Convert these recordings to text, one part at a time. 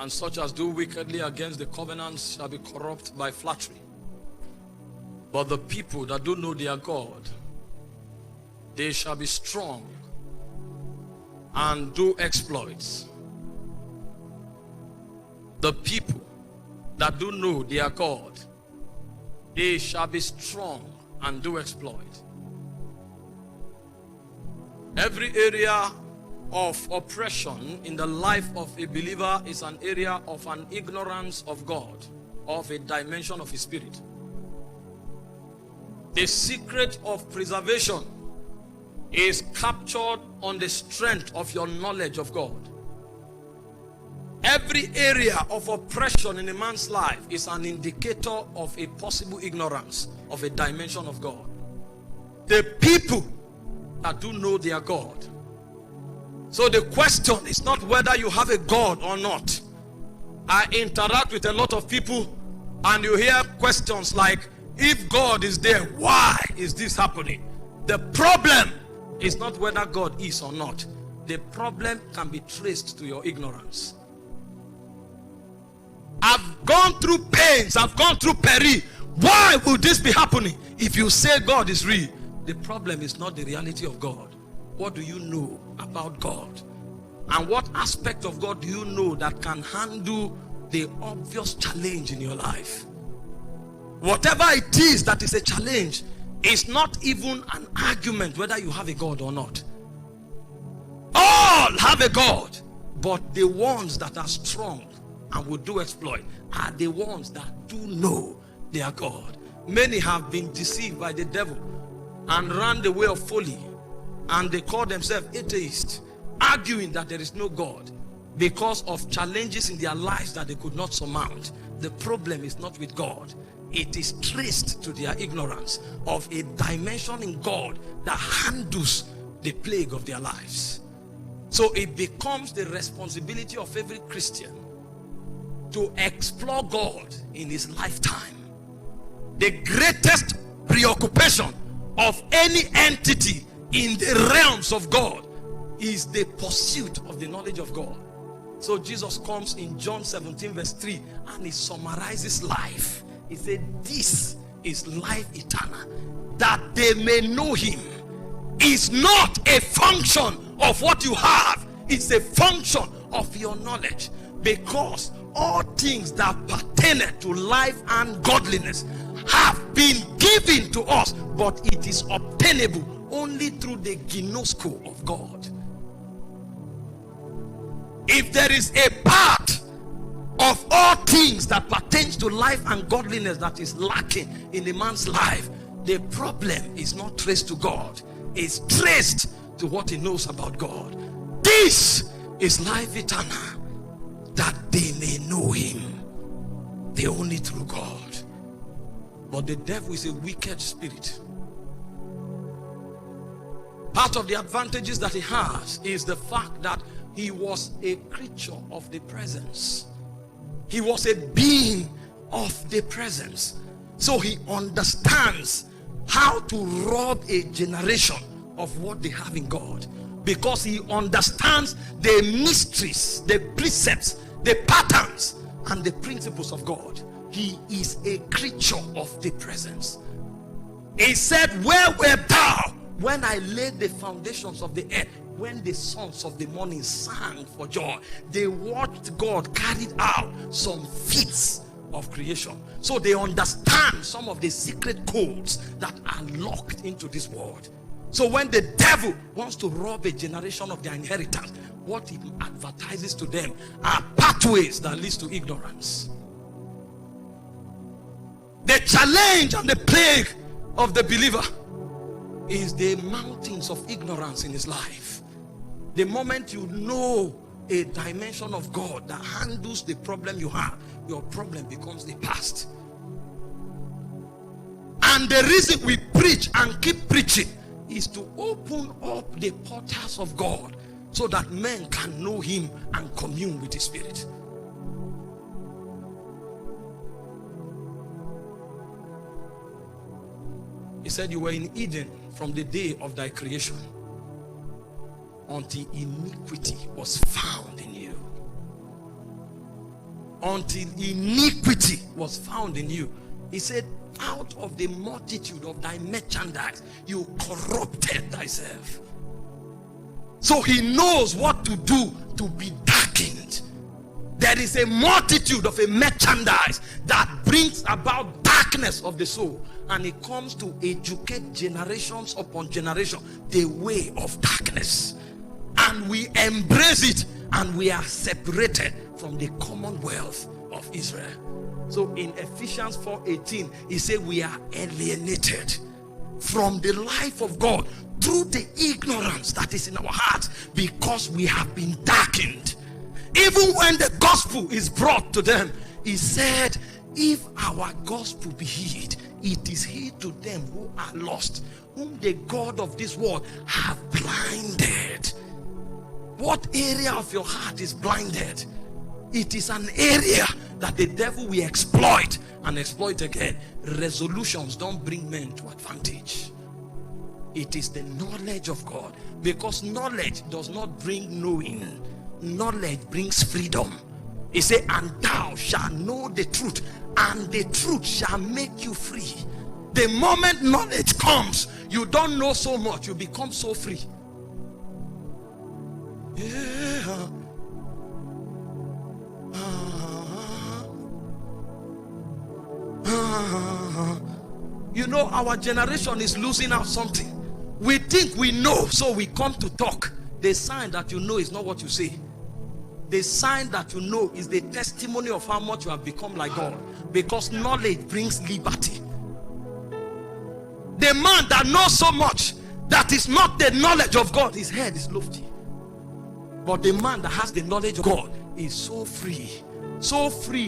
and such as do wickedly against the covenants shall be corrupt by flattery. But the people that do know their God, they shall be strong and do exploits. The people that do know their God, they shall be strong and do exploit. Every area of oppression in the life of a believer is an area of an ignorance of God, of a dimension of his spirit. The secret of preservation is captured on the strength of your knowledge of God. Every area of oppression in a man's life is an indicator of a possible ignorance of a dimension of God. The people that do know their God. So the question is not whether you have a God or not. I interact with a lot of people and you hear questions like, if God is there, why is this happening? The problem is not whether God is or not. The problem can be traced to your ignorance. I've gone through pains, I've gone through peril. Why would this be happening? If you say God is real, the problem is not the reality of God. What do you know about God? And what aspect of God do you know that can handle the obvious challenge in your life? Whatever it is that is a challenge is not even an argument whether you have a God or not. All have a God, but the ones that are strong and will do exploit are the ones that do know their God. Many have been deceived by the devil and ran the way of folly, and they call themselves atheists, arguing that there is no God because of challenges in their lives that they could not surmount. The problem is not with God. It is traced to their ignorance of a dimension in God that handles the plague of their lives. So it becomes the responsibility of every Christian to explore God in his lifetime. The greatest preoccupation of any entity in the realms of God is the pursuit of the knowledge of God. So Jesus comes in John 17 verse 3 and he summarizes life. He said, this is life eternal, that they may know him. Is not a function of what you have, it's a function of your knowledge. Because all things that pertain to life and godliness have been given to us, but it is obtainable only through the ginosko of God. If there is a part of all things that pertains to life and godliness that is lacking in a man's life, the problem is not traced to God, it's traced to what he knows about God. This is life eternal, that they may know him, the only true God. But the devil is a wicked spirit. Part of the advantages that he has is the fact that he was a creature of the presence. He was a being of the presence. So he understands how to rob a generation of what they have in God, because he understands the mysteries, the precepts, the patterns, and the principles of God. He is a creature of the presence. He said, where wert thou when I laid the foundations of the earth? When the sons of the morning sang for joy, they watched God carried out some feats of creation. So they understand some of the secret codes that are locked into this world. So when the devil wants to rob a generation of their inheritance, what he advertises to them are pathways that leads to ignorance. The challenge and the plague of the believer is the mountains of ignorance in his life. The moment you know a dimension of God that handles the problem you have, your problem becomes the past. And the reason we preach and keep preaching is to open up the portals of God so that men can know him and commune with his spirit. He said you were in Eden from the day of thy creation until iniquity was found in you. until iniquity was found in you. He said, out of the multitude of thy merchandise, you corrupted thyself. So he knows what to do to be darkened. There is a multitude of a merchandise that brings about darkness of the soul, and it comes to educate generations upon generation the way of darkness, and we embrace it, and we are separated from the commonwealth of Israel. So in Ephesians 4:18, he said we are alienated from the life of God through the ignorance that is in our hearts, because we have been darkened. Even when the gospel is brought to them, he said, if our gospel be hid, it is hid to them who are lost, whom the God of this world have blinded. What area of your heart is blinded? It is an area that the devil will exploit and exploit again. Resolutions don't bring men to advantage. It is the knowledge of God, because knowledge does not bring knowing. Knowledge brings freedom. He said, and thou shalt know the truth, and the truth shall make you free. The moment knowledge comes, you don't know so much, you become so free. Yeah. You know, our generation is losing out something. We think we know, so we come to talk. The sign that you know is not what you say. The sign that you know is the testimony of how much you have become like God, because knowledge brings liberty. The man that knows so much that is not the knowledge of God, his head is lofty. But the man that has the knowledge of God is so free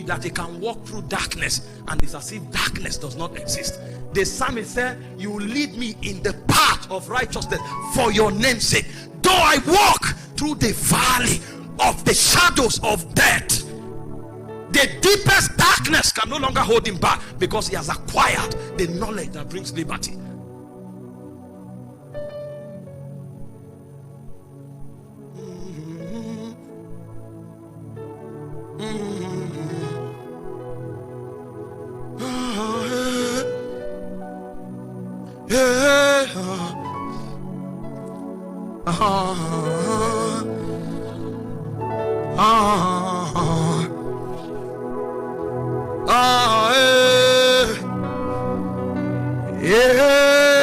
that he can walk through darkness, and it's as if darkness does not exist. The psalmist said, you lead me in the path of righteousness for your name's sake. Though I walk through the valley of the shadows of death, the deepest darkness can no longer hold him back, because he has acquired the knowledge that brings liberty. Yeah.